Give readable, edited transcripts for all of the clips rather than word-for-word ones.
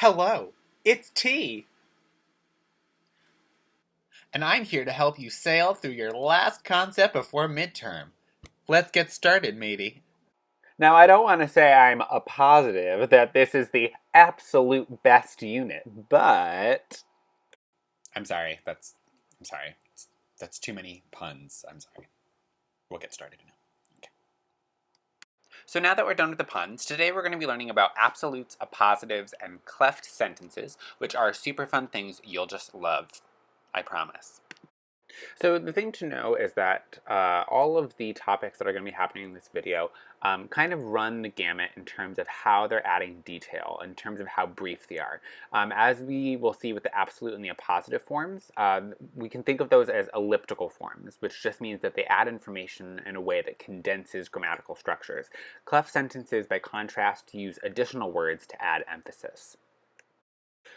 Hello, it's T, and I'm here to help you sail through your last concept before midterm. Let's get started, matey. Now, I don't want to say I'm a positive that this is the absolute best unit, but I'm sorry, I'm sorry. That's too many puns. I'm sorry. We'll get started now. Okay. So now that we're done with the puns, today we're going to be learning about absolutes, appositives, and cleft sentences, which are super fun things you'll just love. I promise. So the thing to know is that all of the topics that are going to be happening in this video kind of run the gamut in terms of how they're adding detail, in terms of how brief they are. As we will see with the absolute and the appositive forms, we can think of those as elliptical forms, which just means that they add information in a way that condenses grammatical structures. Cleft sentences, by contrast, use additional words to add emphasis.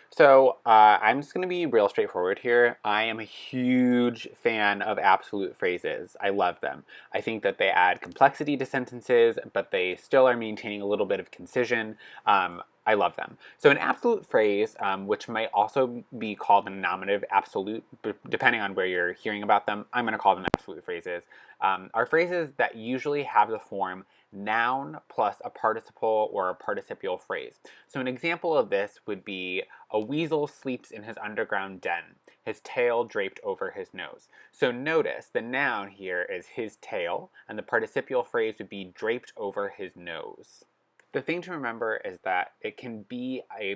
So I'm just going to be real straightforward here. I am a huge fan of absolute phrases. I love them. I think that they add complexity to sentences, but they still are maintaining a little bit of concision. I love them. So an absolute phrase, which might also be called a nominative absolute, depending on where you're hearing about them, I'm going to call them absolute phrases, are phrases that usually have the form noun plus a participle or a participial phrase. So an example of this would be, a weasel sleeps in his underground den, his tail draped over his nose. So notice the noun here is his tail, and the participial phrase would be draped over his nose. The thing to remember is that it can be a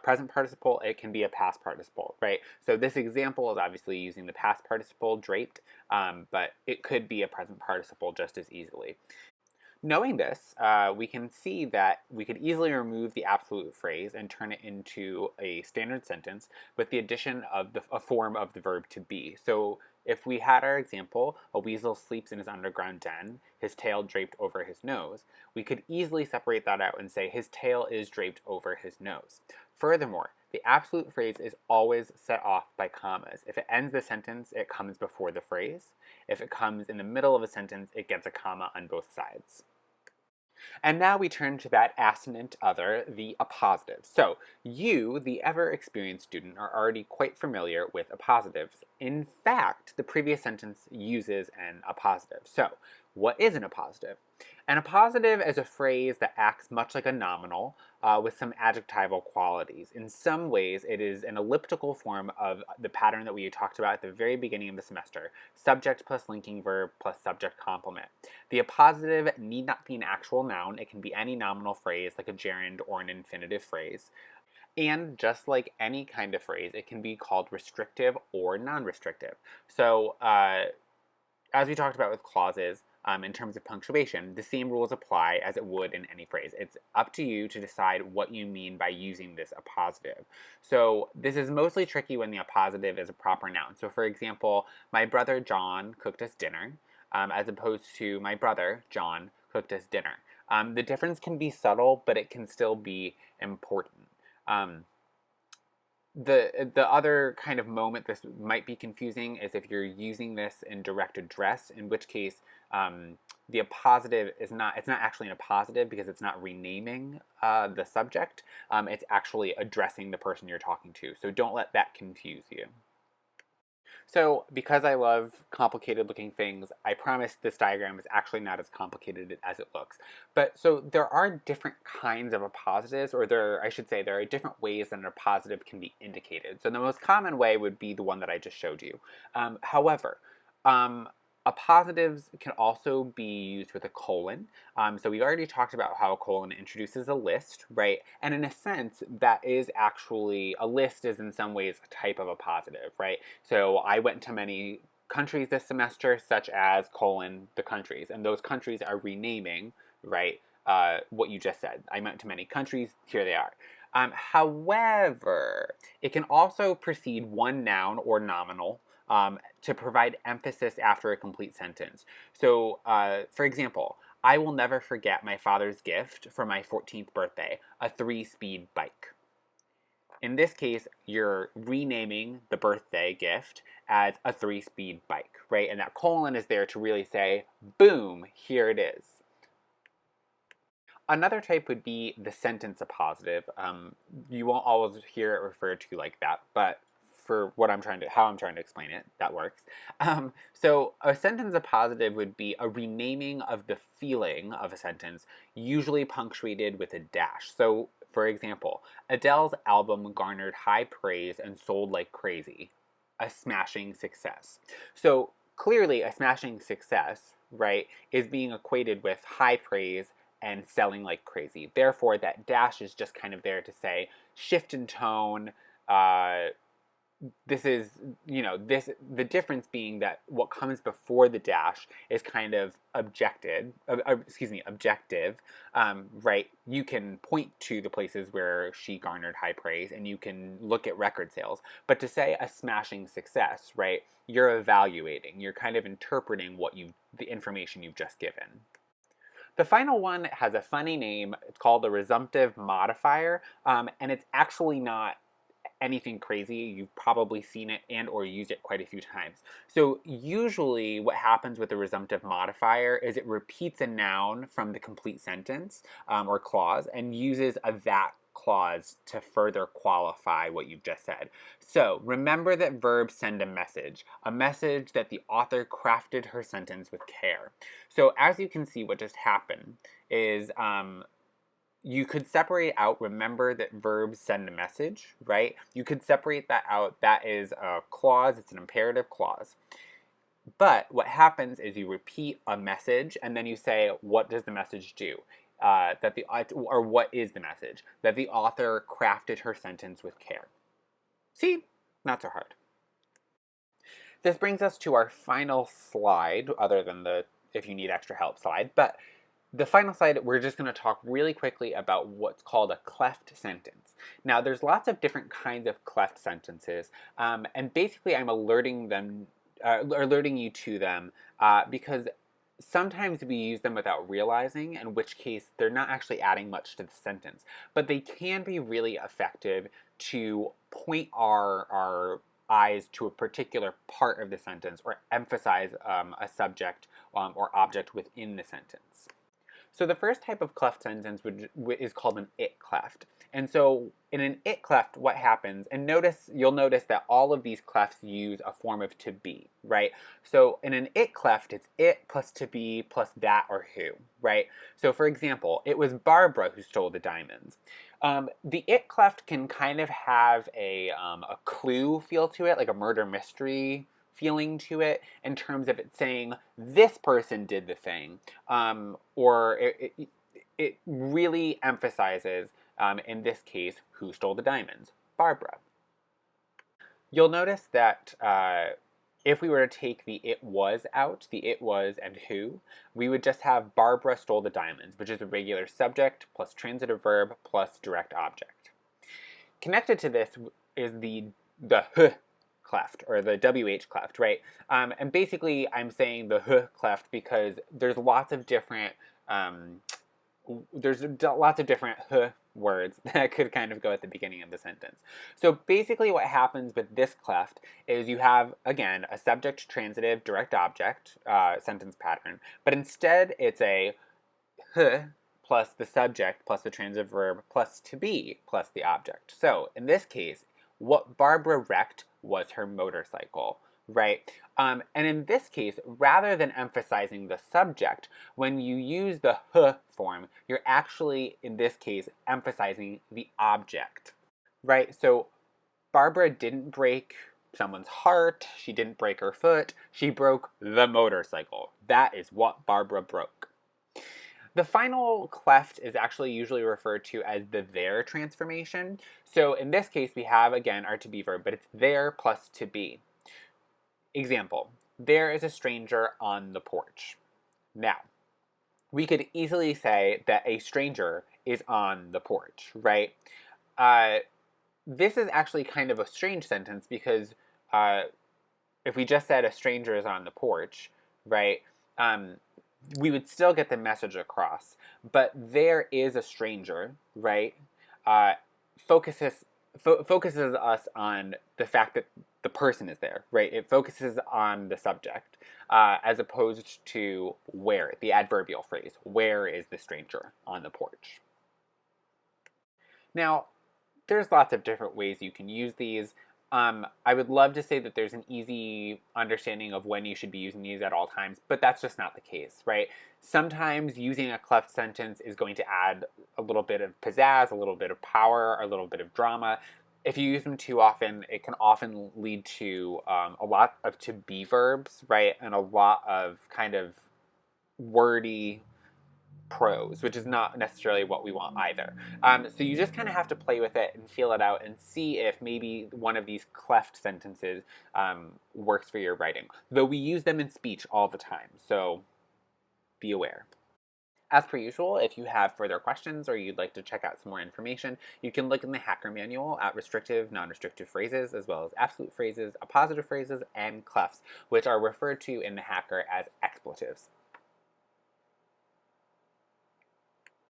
present participle, it can be a past participle, right? So this example is obviously using the past participle, draped, but it could be a present participle just as easily. Knowing this, we can see that we could easily remove the absolute phrase and turn it into a standard sentence with the addition of a form of the verb to be. So if we had our example, a weasel sleeps in his underground den, his tail draped over his nose, we could easily separate that out and say his tail is draped over his nose. Furthermore, the absolute phrase is always set off by commas. If it ends the sentence, it comes before the phrase. If it comes in the middle of a sentence, it gets a comma on both sides. And now we turn to that assonant other, the appositive. So you, the ever-experienced student, are already quite familiar with appositives. In fact, the previous sentence uses an appositive. So what is an appositive? An appositive is a phrase that acts much like a nominal with some adjectival qualities. In some ways, it is an elliptical form of the pattern that we talked about at the very beginning of the semester, subject plus linking verb plus subject complement. The appositive need not be an actual noun. It can be any nominal phrase like a gerund or an infinitive phrase. And just like any kind of phrase, it can be called restrictive or non-restrictive. So as we talked about with clauses, in terms of punctuation, the same rules apply as it would in any phrase. It's up to you to decide what you mean by using this appositive. So this is mostly tricky when the appositive is a proper noun. So for example, my brother John cooked us dinner, as opposed to my brother John cooked us dinner. The difference can be subtle, but it can still be important. The other kind of moment this might be confusing is if you're using this in direct address, in which case the appositive is not, it's not actually an appositive because it's not renaming the subject. It's actually addressing the person you're talking to. So don't let that confuse you. So because I love complicated looking things, I promise this diagram is actually not as complicated as it looks. But so there are different kinds of appositives, or I should say there are different ways that an appositive can be indicated. So the most common way would be the one that I just showed you. However, appositives can also be used with a colon. So we already talked about how a colon introduces a list, right? And in a sense, that is actually, a list is in some ways a type of appositive, right? So I went to many countries this semester, such as colon, the countries, and those countries are renaming, right, what you just said. I went to many countries, here they are. However, it can also precede one noun or nominal to provide emphasis after a complete sentence. So, for example, I will never forget my father's gift for my 14th birthday, a 3-speed bike. In this case, you're renaming the birthday gift as a 3-speed bike, right? And that colon is there to really say, boom, here it is. Another type would be the sentence appositive. You won't always hear it referred to like that, but for how I'm trying to explain it, that works. So a sentence appositive would be a renaming of the feeling of a sentence, usually punctuated with a dash. So, for example, Adele's album garnered high praise and sold like crazy. A smashing success. So clearly, a smashing success, right, is being equated with high praise and selling like crazy. Therefore, that dash is just kind of there to say shift in tone. This is, the difference being that what comes before the dash is kind of objective, right? You can point to the places where she garnered high praise and you can look at record sales. But to say a smashing success, right, you're evaluating, you're kind of interpreting the information you've just given. The final one has a funny name. It's called the resumptive modifier, and it's actually not anything crazy. You've probably seen it and or used it quite a few times. So usually what happens with the resumptive modifier is it repeats a noun from the complete sentence or clause and uses a that clause to further qualify what you've just said. So remember that verbs send a message that the author crafted her sentence with care. So as you can see, what just happened is you could separate out, remember that verbs send a message, right? You could separate that out. That is a clause, it's an imperative clause. But what happens is you repeat a message and then you say, what does the message do? What is the message? That the author crafted her sentence with care. See? Not so hard. This brings us to our final slide, other than the if you need extra help slide, but the final slide, we're just going to talk really quickly about what's called a cleft sentence. Now, there's lots of different kinds of cleft sentences, and basically I'm alerting you to them because sometimes we use them without realizing, in which case they're not actually adding much to the sentence, but they can be really effective to point our eyes to a particular part of the sentence or emphasize a subject or object within the sentence. So the first type of cleft sentence is called an it cleft. And so in an it cleft, what happens, and you'll notice that all of these clefts use a form of to be, right? So in an it cleft, it's it plus to be plus that or who, right? So for example, it was Barbara who stole the diamonds. The it cleft can kind of have a clue feel to it, like a murder mystery feeling to it in terms of it saying this person did the thing, or it really emphasizes, in this case, who stole the diamonds? Barbara. You'll notice that if we were to take the it was out, the it was and who, we would just have Barbara stole the diamonds, which is a regular subject plus transitive verb plus direct object. Connected to this is the h cleft, or the WH cleft, right? And basically, I'm saying the h cleft because there's lots of different h words that could kind of go at the beginning of the sentence. So basically what happens with this cleft is you have, again, a subject, transitive, direct object sentence pattern, but instead it's a h plus the subject plus the transitive verb plus to be plus the object. So in this case, what Barbara wrecked was her motorcycle, right? And in this case, rather than emphasizing the subject, when you use the h form, you're actually, in this case, emphasizing the object, right? So Barbara didn't break someone's heart, she didn't break her foot, she broke the motorcycle. That is what Barbara broke. The final cleft is actually usually referred to as the there transformation. So in this case, we have, again, our to be verb, but it's there plus to be. Example, there is a stranger on the porch. Now, we could easily say that a stranger is on the porch, right? This is actually kind of a strange sentence because if we just said a stranger is on the porch, right, we would still get the message across. But there is a stranger, right, focuses us on the fact that the person is there, right? It focuses on the subject, as opposed to where, the adverbial phrase. Where is the stranger on the porch? Now, there's lots of different ways you can use these. I would love to say that there's an easy understanding of when you should be using these at all times, but that's just not the case, right? Sometimes using a cleft sentence is going to add a little bit of pizzazz, a little bit of power, a little bit of drama. If you use them too often, it can often lead to a lot of to be verbs, right? And a lot of kind of wordy prose, which is not necessarily what we want either. So you just kind of have to play with it and feel it out and see if maybe one of these cleft sentences works for your writing. Though we use them in speech all the time, so be aware. As per usual, if you have further questions or you'd like to check out some more information, you can look in the Hacker Manual at restrictive, non-restrictive phrases, as well as absolute phrases, appositive phrases, and clefs, which are referred to in the Hacker as expletives.